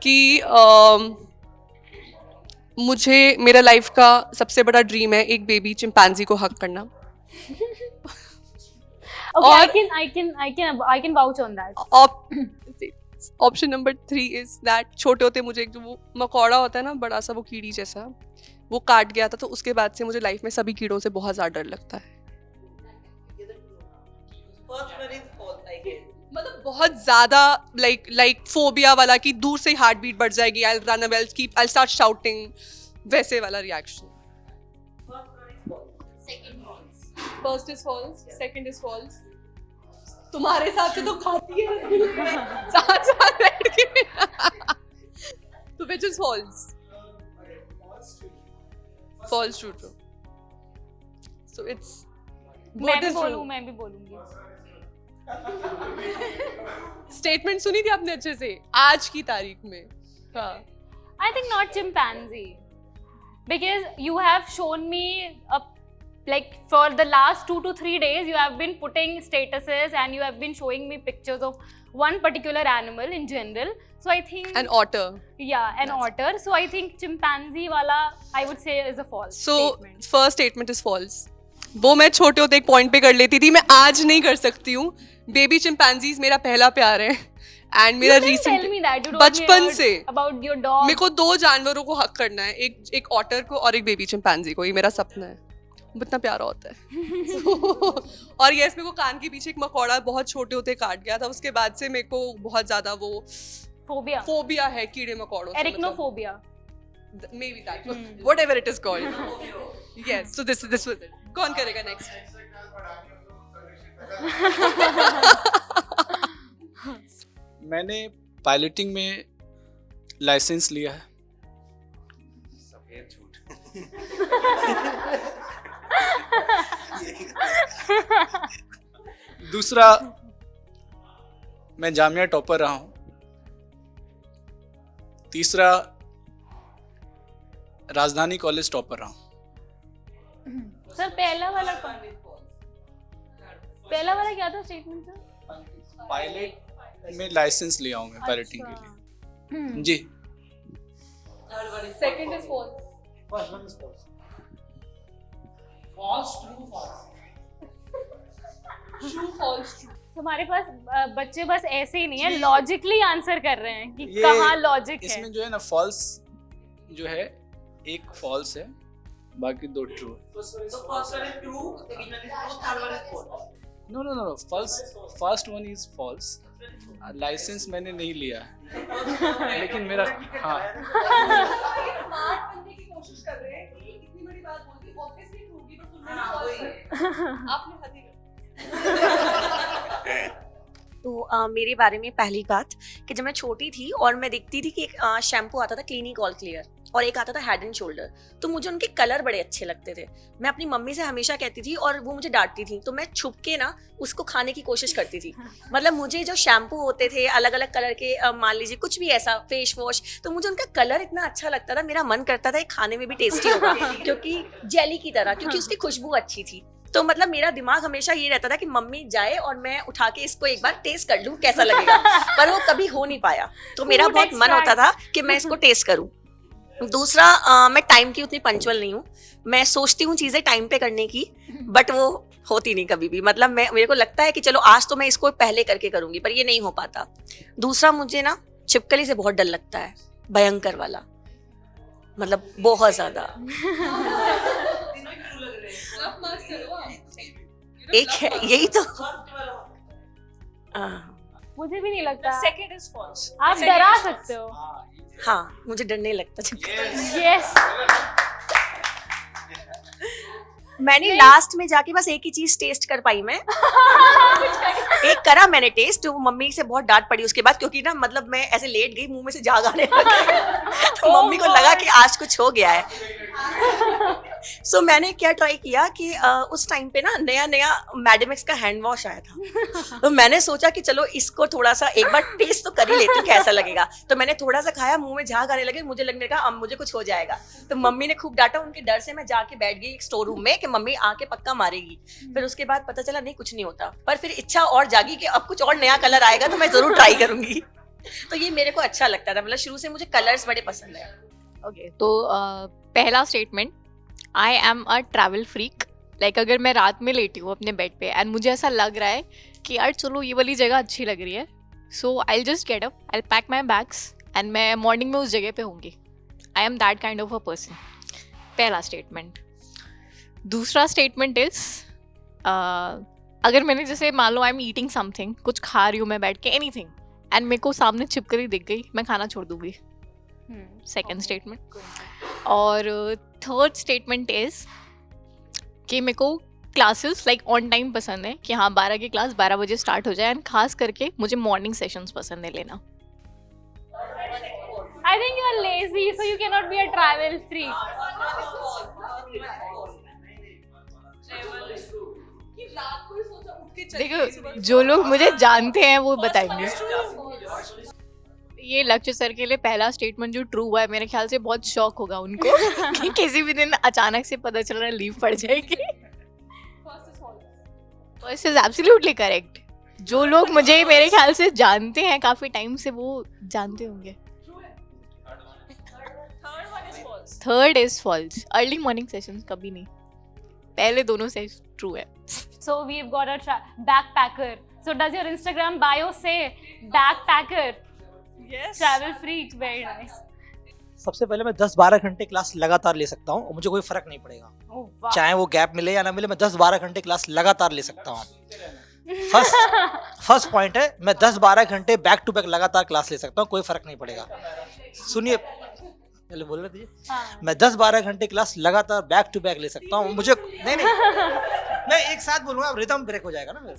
Speaker 14: कि मुझे मेरा लाइफ का सबसे बड़ा ड्रीम है एक बेबी चिंपैंजी को हक करना.
Speaker 4: Okay, I can vouch on that.
Speaker 14: Option number 3 is that छोटे होते मुझे एक जो वो मकोड़ा होता है ना, बड़ा सा वो कीड़ी जैसा, वो काट गया था, तो उसके बाद से मुझे लाइफ में सभी कीड़ों से बहुत ज्यादा डर लगता है. मतलब बहुत ज्यादा लाइक फोबिया वाला कि दूर से ही हार्ट बीट बढ़ जाएगी, I run away, I start shouting, वैसे वाला reaction. First is false, second is false. तुम्हारे साथ से तो खाती है साथ साथ बैठ के. तो which is false? False true. So it's
Speaker 4: मैं भी बोलूंगी.
Speaker 14: स्टेटमेंट सुनी थी आपने अच्छे से आज की तारीख में? हाँ.
Speaker 4: I think not chimpanzee, because you have shown me like for the last 2 to 3 days you have been putting statuses and you have been showing me pictures of one particular animal in general. So I think
Speaker 14: an otter.
Speaker 4: Yeah, an otter. So I think chimpanzee wala I would say is a false statement.
Speaker 14: So first statement is false. वो मैं छोटे होते एक point पे कर लेती थी, मैं आज नहीं कर सकती हूँ. बेबी चिंपैंजीज मेरा पहला प्यार है एंड मेरा रीसेंट बचपन से
Speaker 4: about your dog.
Speaker 14: मेरे को 2 जानवरों को हक करना है, एक ऑटर को और एक बेबी चिंपैंजी को. ये मेरा सपना है. इतना प्यारा होता है. और यस, मेरे को कान के पीछे एक मकोड़ा बहुत छोटे होते काट गया था, उसके बाद से मेरे को बहुत ज्यादा वो फोबिया है कीड़े मकोड़ों से.
Speaker 4: Arachnophobia.
Speaker 14: Maybe that. Whatever it is called. Yes. So this was it. कौन करेगा next?
Speaker 1: मैंने पायलटिंग में लाइसेंस लिया है.
Speaker 2: सफेद झूठ.
Speaker 1: दूसरा, मैं जामिया टॉपर रहा हूं. तीसरा, राजधानी कॉलेज टॉपर रहा हूं.
Speaker 4: सर पहला वाला क्या था स्टेटमेंट सर?
Speaker 1: पायलट में लाइसेंस लिया हूं मैं पायलटिंग के लिए. जी.
Speaker 14: Second is false.
Speaker 8: First one is false. False, true, false.
Speaker 14: True, false, true.
Speaker 4: हमारे पास बच्चे बस ऐसे ही नहीं है, लॉजिकली आंसर कर रहे हैं कि कहाँ लॉजिक है.
Speaker 1: इसमें जो है ना फॉल्स जो है एक फॉल्स है, बाकी 2 ट्रू है. No first one is false. Licence मैंने नहीं लिया है लेकिन मेरा हाँ.
Speaker 14: स्मार्ट बनने की कोशिश कर रहे हैं कि इतनी बड़ी बात बोल दी, ऑब्वियसली ट्रू भी, तो सुनना आपने हद ही
Speaker 15: तो मेरे बारे में पहली बात कि जब मैं छोटी थी और मैं देखती थी कि एक शैम्पू आता था क्लिनिक ऑल क्लियर और एक आता था हेड एंड शोल्डर, तो मुझे उनके कलर बड़े अच्छे लगते थे. मैं अपनी मम्मी से हमेशा कहती थी और वो मुझे डांटती थी, तो मैं छुप के ना उसको खाने की कोशिश करती थी. मतलब मुझे जो शैम्पू होते थे अलग अलग कलर के, मान लीजिए कुछ भी ऐसा फेस वॉश, तो मुझे उनका कलर इतना अच्छा लगता था, मेरा मन करता था खाने में भी टेस्टी होगा क्योंकि जेली की तरह, क्योंकि उसकी खुशबू अच्छी थी. तो मतलब मेरा दिमाग हमेशा ये रहता था कि मम्मी जाए और मैं उठा के इसको एक बार टेस्ट कर लूं कैसा लगेगा, पर वो कभी हो नहीं पाया. तो मेरा बहुत मन होता था कि मैं इसको टेस्ट करूं. दूसरा, मैं टाइम की उतनी पंचुअल नहीं हूँ. मैं सोचती हूँ चीज़ें टाइम पे करने की, बट वो होती नहीं कभी भी. मतलब मेरे को लगता है कि चलो आज तो मैं इसको पहले करके करूँगी, पर ये नहीं हो पाता. दूसरा, मुझे ना छिपकली से बहुत डर लगता है, भयंकर वाला, मतलब बहुत ज़्यादा. एक है यही तो.
Speaker 4: मुझे भी नहीं लगता.
Speaker 12: Second is false.
Speaker 4: आप डरा सकते हो.
Speaker 15: हाँ, मुझे डर नहीं लगता छिपकली.
Speaker 4: यस.
Speaker 15: मैंने लास्ट में जाके बस एक ही चीज टेस्ट कर पाई मैं. एक करा मैंने टेस्ट, तो मम्मी से बहुत डांट पड़ी उसके बाद, क्योंकि ना मतलब मैं ऐसे लेट गई, मुंह में से झाग आने लगा. तो मम्मी को लगा कि आज कुछ हो गया है. सो मैंने क्या ट्राई किया कि उस टाइम पे ना नया नया मैडमेक्स का हैंड वॉश आया था। तो मैंने सोचा कि चलो इसको थोड़ा सा एक बार टेस्ट तो कर ही लेती हूँ कैसा लगेगा। तो मैंने थोड़ा सा खाया, मुंह में झाग आने लगे, मुझे लगने लगा अब मुझे कुछ हो जाएगा। तो मम्मी ने खूब डांटा, उनके डर से मैं जाके बैठ गई एक स्टोर रूम में कि मम्मी आके पक्का मारेगी। फिर उसके बाद पता चला नहीं कुछ नहीं होता, पर फिर इच्छा और जागी कि अब कुछ और नया कलर आएगा तो मैं जरूर ट्राई करूंगी। तो ये मेरे को अच्छा लगता था, मतलब शुरू से मुझे कलर्स बड़े पसंद है।
Speaker 13: ओके, तो पहला statement, I am a travel freak. Like अगर मैं रात में लेटी हूँ अपने बेड पे एंड मुझे ऐसा लग रहा है कि यार चलो ये वाली जगह अच्छी लग रही है, so I just get up, I pack my bags and मैं मॉर्निंग में उस जगह पे होंगी। I am that kind of a person. पहला स्टेटमेंट। दूसरा स्टेटमेंट इज, अगर मैंने जैसे मान लो आई एम ईटिंग समथिंग, कुछ खा रही हूँ मैं बैठ के, एनीथिंग, एंड मेरे को सामने छिपकली दिख गई, मैं खाना छोड़ दूंगी। Second statement. और थर्ड स्टेटमेंट इज कि मेरे को क्लासेस लाइक ऑन टाइम पसंद है, कि हाँ 12 की क्लास 12 बजे स्टार्ट हो जाए, एंड खास करके मुझे मॉर्निंग सेशंस पसंद है लेना।
Speaker 4: I think you are lazy, so you cannot be a travel freak.
Speaker 13: देखो जो लोग मुझे जानते हैं वो बताएंगे। ये लक्ष्य सर के लिए पहला स्टेटमेंट जो ट्रू हुआ है, मेरे ख्याल से बहुत शॉक होगा उनको कि किसी भी दिन अचानक से पता चल रहा है लीव पड़ जाएगी। First is absolutely correct. जो लोग मुझे मेरे ख्याल से जानते हैं काफी टाइम से वो जानते होंगे। Third is false. Early morning sessions कभी नहीं, पहले दोनों से ट्रू है।
Speaker 4: So we've got a backpacker. So does your Instagram bio say backpacker?
Speaker 12: Yes.
Speaker 4: Travel freak. Very nice.
Speaker 16: सबसे पहले मैं 10-12 घंटे क्लास लगातार ले सकता हूँ और मुझे कोई फर्क नहीं पड़ेगा।
Speaker 4: Oh, wow.
Speaker 16: चाहे वो गैप मिले या ना मिले, मैं 10-12 घंटे क्लास लगातार ले सकता हूँ। फर्स्ट पॉइंट है, मैं 10-12 घंटे बैक टू बैक लगातार क्लास ले सकता हूँ, कोई फर्क नहीं पड़ेगा। सुनिए, पहले बोल रहे थे, मैं 10-12 घंटे क्लास लगातार बैक टू बैक ले सकता हूँ, मुझे नहीं मैं एक साथ बोलूँगा, अब रिदम ब्रेक हो जाएगा ना मेरे।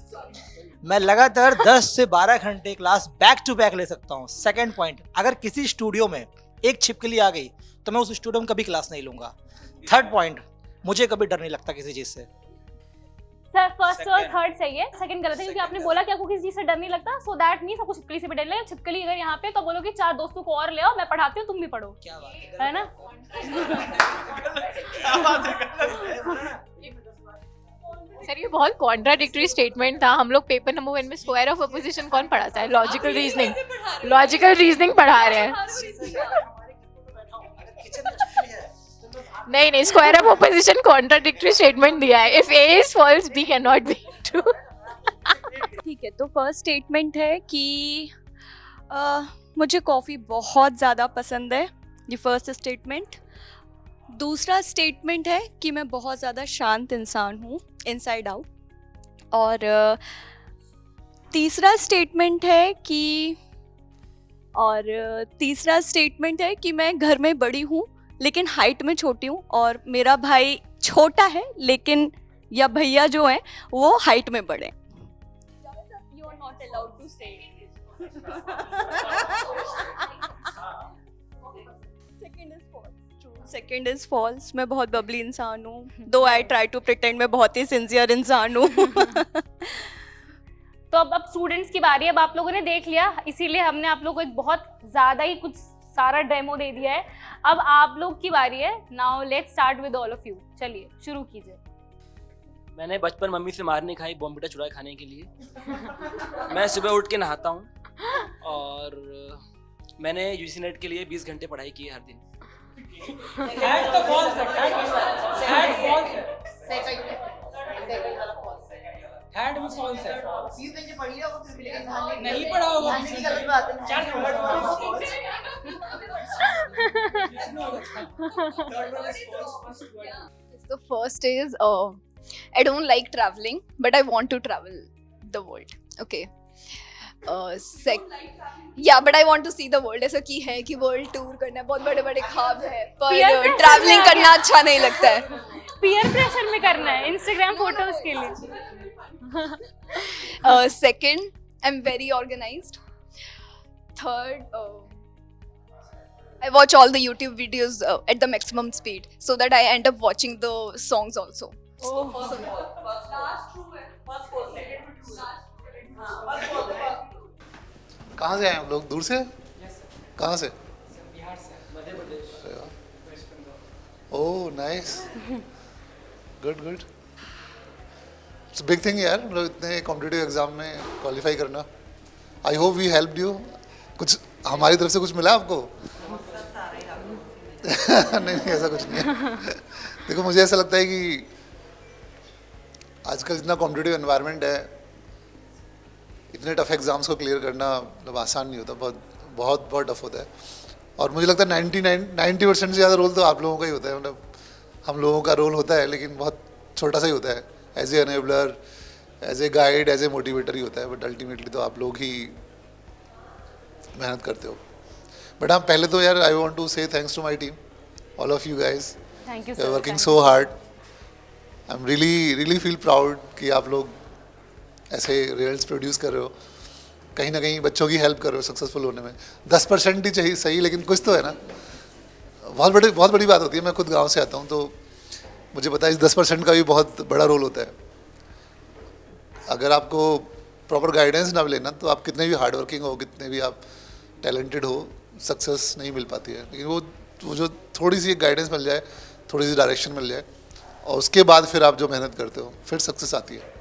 Speaker 16: मैं लगातार 10 से 12 घंटे क्लास बैक टू बैक ले सकता हूँ। सेकंड पॉइंट, अगर किसी स्टूडियो में एक छिपकली आ गई तो मैं उस स्टूडियो में कभी क्लास नहीं लूंगा। थर्ड पॉइंट, मुझे कभी डर नहीं लगता किसी चीज से।
Speaker 4: सर फर्स्ट और थर्ड सही है, सेकंड गलत है, क्योंकि आपने बोला कि आपको किसी चीज से डर नहीं लगता, सो दैट मींस आपको छिपकली से भी डर लगेगा। छिपकली अगर यहाँ पे तो बोलो कि 4 दोस्तों को और ले आओ, मैं पढ़ाती हूँ, तुम भी पढ़ो। क्या बात है ना?
Speaker 13: सर ये बहुत कॉन्ट्राडिक्टरी स्टेटमेंट था। हम लोग पेपर नंबर 1 में स्क्वायर ऑफ अपोजिशन कौन पढ़ाता है? लॉजिकल रीजनिंग पढ़ा रहे हैं। नहीं, square of opposition contradictory statement दिया है। If A is false, B cannot be true.
Speaker 7: ठीक है, तो फर्स्ट स्टेटमेंट है कि मुझे कॉफ़ी बहुत ज़्यादा पसंद है, ये फर्स्ट स्टेटमेंट। दूसरा स्टेटमेंट है कि मैं बहुत ज़्यादा शांत इंसान हूँ, इनसाइड आउट। और तीसरा स्टेटमेंट है कि मैं घर में बड़ी हूँ लेकिन हाइट में छोटी हूँ, और मेरा भाई छोटा है लेकिन, या भैया जो हैं वो हाइट में बड़े। You are not allowed to say. Second is false. मैं बहुत बबली इंसान हूँ, दो आई ट्राई टू प्रिटेंड मैं बहुत ही सिंसियर इंसान हूँ।
Speaker 4: तो अब स्टूडेंट्स की बारी है। अब आप लोगों ने देख लिया, इसीलिए हमने आप लोगों को एक बहुत ज़्यादा ही कुछ सारा डेमो दे दिया है। अब आप लोग की बारी है। Now let's start with all of you. चलिए शुरू कीजिए।
Speaker 9: मैंने बचपन मम्मी से मार नहीं खाई, बॉम्बिटा चुराए खाने के लिए। मैं सुबह उठ के नहाता हूँ, और मैंने यूजीसी नेट के लिए 20 घंटे पढ़ाई की है हर दिन।
Speaker 8: नहीं पढ़ा होगा।
Speaker 7: So first is I don't like traveling, but I want to travel the world. Okay. Yeah, but I want to see the world. ऐसा की है कि वर्ल्ड टूर करना बहुत बड़े बड़े ख्वाब है, पर ट्रैवलिंग करना अच्छा नहीं लगता है।
Speaker 4: पीयर प्रेशर में करना है इंस्टाग्राम फोटोज के लिए।
Speaker 7: Second, I'm very organized. Third, I watch all the YouTube videos at the maximum speed so that I end up watching the songs also.
Speaker 17: कहाँ से आए हम लोग? दूर से? कहाँ से?
Speaker 8: बिहार से, Madhya Pradesh.
Speaker 17: Oh nice, good good. It's big thing यार, मतलब इतने कॉम्पिटिटिव एग्जाम में क्वालिफाई करना। I hope we helped you. कुछ हमारी तरफ से कुछ मिला आपको? नहीं नहीं, ऐसा कुछ नहीं है। देखो मुझे ऐसा लगता है कि आजकल इतना कॉम्पिटिटिव एनवायरनमेंट है, इतने टफ एग्जाम्स को क्लियर करना मतलब आसान नहीं होता, बहुत बहुत बहुत टफ होता है। और मुझे लगता है 90% से ज़्यादा रोल तो आप लोगों का ही होता है, मतलब हम लोगों का रोल होता है लेकिन बहुत छोटा सा ही होता है, as a enabler, as a guide, as a motivator ही होता है, बट अल्टीमेटली तो आप लोग ही मेहनत करते हो। बट हाँ, पहले तो यार I want to say thanks to my team, all of you guys,
Speaker 3: thank you
Speaker 17: you are working so hard. I am really feel proud कि आप लोग ऐसे रिजल्ट्स प्रोड्यूस कर रहे हो, कहीं ना कहीं बच्चों की हेल्प कर रहे हो सक्सेसफुल होने में। 10% ही चाहिए सही, लेकिन कुछ तो है ना, बहुत बड़ी बात होती है। मैं खुद गांव से आता हूँ तो मुझे पता है इस 10% का भी बहुत बड़ा रोल होता है। अगर आपको प्रॉपर गाइडेंस ना लेना तो आप कितने भी हार्ड वर्किंग हो, कितने भी आप टैलेंटेड हो, सक्सेस नहीं मिल पाती है। लेकिन वो जो थोड़ी सी गाइडेंस मिल जाए, थोड़ी सी डायरेक्शन मिल जाए, और उसके बाद फिर आप जो मेहनत करते हो फिर सक्सेस आती है।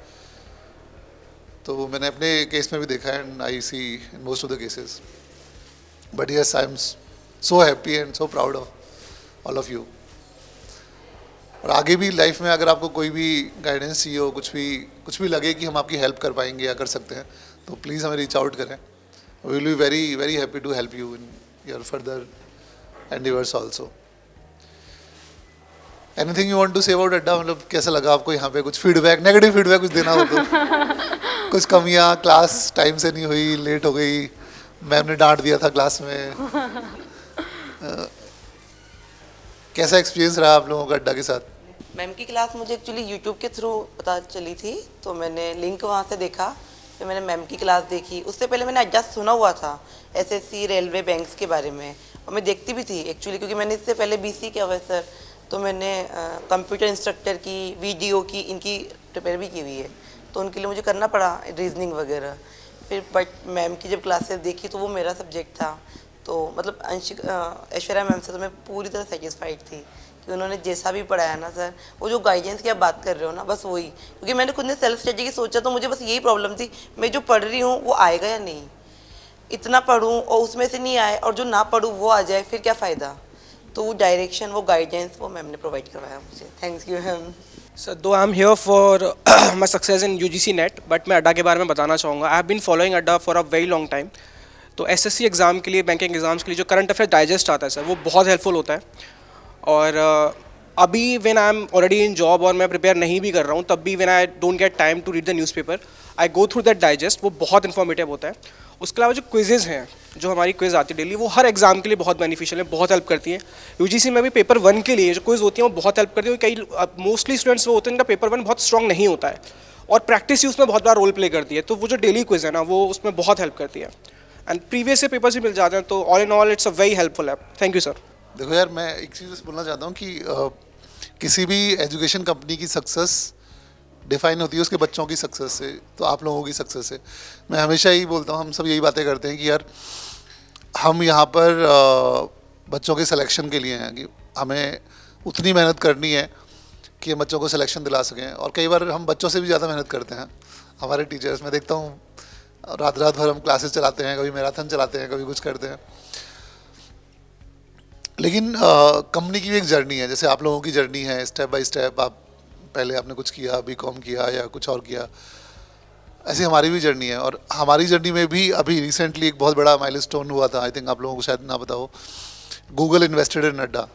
Speaker 17: तो मैंने अपने केस में भी देखा है, and I see in most of the cases. But yes, I am so happy and so proud of all of you. और आगे भी लाइफ में अगर आपको कोई भी गाइडेंस चाहिए हो, कुछ भी लगे कि हम आपकी हेल्प कर पाएंगे या कर सकते हैं, तो प्लीज़ हमें रीच आउट करें। We will be very very happy to help you in your further endeavours also. Anything you want to say about Adda? मतलब कैसा लगा आपको यहाँ पे? कुछ फीडबैक, नेगेटिव फीडबैक कुछ देना हो तो? कुछ कमियाँ, क्लास टाइम से नहीं हुई, लेट हो गई, मैम ने डांट दिया था क्लास में, कैसा एक्सपीरियंस रहा आप लोगों का अड्डा के साथ?
Speaker 5: मैम की क्लास मुझे एक्चुअली यूट्यूब के थ्रू पता चली थी, तो मैंने लिंक वहाँ से देखा, फिर मैंने मैम की क्लास देखी। उससे पहले मैंने अड्डा सुना हुआ था एसएससी, रेलवे, बैंक्स के बारे में, और मैं देखती भी थी एक्चुअली, क्योंकि मैंने इससे पहले बीसी किया हुआ है सर, तो मैंने कंप्यूटर इंस्ट्रक्टर की, वीडियो की, इनकी प्रिपेयर भी की हुई है, तो उनके लिए मुझे करना पड़ा रीजनिंग वगैरह। फिर बट मैम की जब क्लासेस देखी तो वो मेरा सब्जेक्ट था, तो मतलब ऐश्वर्या मैम से तो मैं पूरी तरह सेटिस्फाइड थी कि उन्होंने जैसा भी पढ़ाया ना सर, वो जो गाइडेंस की आप बात कर रहे हो ना, बस वही। क्योंकि मैंने खुद ने सेल्फ स्टडी की सोचा, तो मुझे बस यही प्रॉब्लम थी, मैं जो पढ़ रही हूँ वो आएगा या नहीं, इतना पढ़ूँ और उसमें से नहीं आए, और जो ना पढ़ूँ वो आ जाए, फिर क्या फ़ायदा। तो वो डायरेक्शन, वो गाइडेंस, वो मैम ने प्रोवाइड करवाया मुझे। Thank you ma'am.
Speaker 11: सर, दो I am here for my success in UGC net, but मैं अड्डा के बारे में बताना चाहूँगा। आई हैव बीन फॉलोइंग अड्डा for a very long time. तो SSC एग्ज़ाम के लिए, बैंकिंग एग्ज़ाम्स के लिए जो करंट अफेयर डाइजेस्ट आता है सर, वो बहुत हेल्पफुल होता है। और अभी when I am already in job और मैं प्रिपेयर नहीं भी कर रहा हूँ, तब भी when I don't get time to read the newspaper, I go through that digest, वो बहुत इन्फॉर्मेटिव होता है। उसके अलावा जो क्विजेज़ हैं, जो हमारी क्विज़ आती है डेली, वो हर एग्ज़ाम के लिए बहुत बेनिफिशियल है, बहुत हेल्प करती है। UGC में भी पेपर 1 के लिए जो क्विज़ होती है वो बहुत हेल्प करती है। कई मोस्टली स्टूडेंट्स वो होते हैं, इनका पेपर 1 बहुत स्ट्रॉन्ग नहीं होता है, और प्रैक्टिस ही उसमें बहुत बड़ा रोल प्ले करती है। तो वो जो डेली क्विज़ है ना, वो उसमें बहुत हेल्प करती है, एंड प्रीवियस से पेपर्स भी मिल जाते हैं। तो all in all it's a very helpful app. Thank you sir.
Speaker 17: देखो यार, मैं एक चीज़ बोलना चाहता हूँ कि किसी भी एजुकेशन कंपनी की सक्सेस डिफाइन होती है उसके बच्चों की सक्सेस से, तो आप लोगों की सक्सेस से। मैं हमेशा ही बोलता हूँ, हम सब यही बातें करते हैं कि यार हम यहाँ पर बच्चों के सिलेक्शन के लिए हैं, कि हमें उतनी मेहनत करनी है कि हम बच्चों को सिलेक्शन दिला सकें। और कई बार हम बच्चों से भी ज़्यादा मेहनत करते हैं। हमारे टीचर्स, मैं देखता हूँ रात भर हम क्लासेस चलाते हैं, कभी मैराथन चलाते हैं, कभी कुछ करते हैं। लेकिन कंपनी की भी एक जर्नी है, जैसे आप लोगों की जर्नी है, स्टेप बाय स्टेप। आप पहले आपने कुछ किया, BCom किया या कुछ और किया, ऐसी हमारी भी जर्नी है। और हमारी जर्नी में भी अभी रिसेंटली एक बहुत बड़ा माइलस्टोन हुआ था, आई थिंक आप लोगों को शायद ना पता हो, गूगल इन्वेस्टेड इन अड्डा।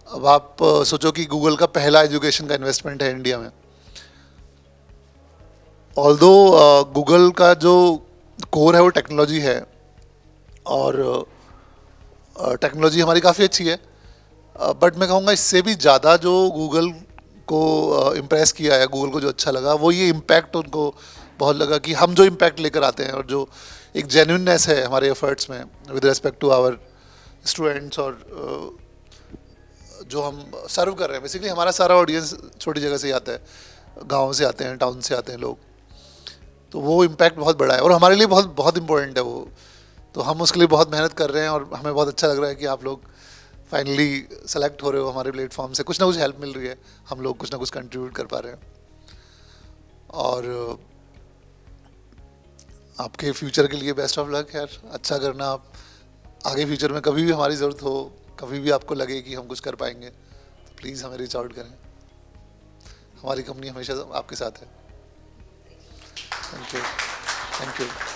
Speaker 17: अब आप सोचो कि गूगल का पहला एजुकेशन का इन्वेस्टमेंट है इंडिया में। ऑल्दो गूगल का जो कोर है वो टेक्नोलॉजी है, और टेक्नोलॉजी हमारी काफ़ी अच्छी है, बट मैं कहूँगा इससे भी ज़्यादा जो गूगल को इम्प्रेस किया है, गूगल को जो अच्छा लगा, वो ये इम्पैक्ट उनको बहुत लगा कि हम जो इम्पैक्ट लेकर आते हैं, और जो एक जेन्युइननेस है हमारे एफर्ट्स में with respect to our students और जो हम सर्व कर रहे हैं, बेसिकली हमारा सारा ऑडियंस छोटी जगह से ही आता है, गाँव से आते हैं, टाउन से आते हैं लोग, तो वो इम्पैक्ट बहुत बड़ा है और हमारे लिए बहुत बहुत इम्पोर्टेंट है वो। तो हम उसके लिए बहुत मेहनत कर रहे हैं और हमें बहुत अच्छा लग रहा है कि आप लोग फाइनली सेलेक्ट हो रहे हो हमारे प्लेटफॉर्म से, कुछ ना कुछ हेल्प मिल रही है, हम लोग कुछ ना कुछ कंट्रीब्यूट कर पा रहे हैं। और आपके फ्यूचर के लिए बेस्ट ऑफ लक यार, अच्छा करना आप, आगे फ्यूचर में कभी भी हमारी ज़रूरत हो, कभी भी आपको लगे कि हम कुछ कर पाएंगे तो प्लीज़ हमें रीच आउट करें, हमारी कंपनी हमेशा आपके साथ है। Thank you.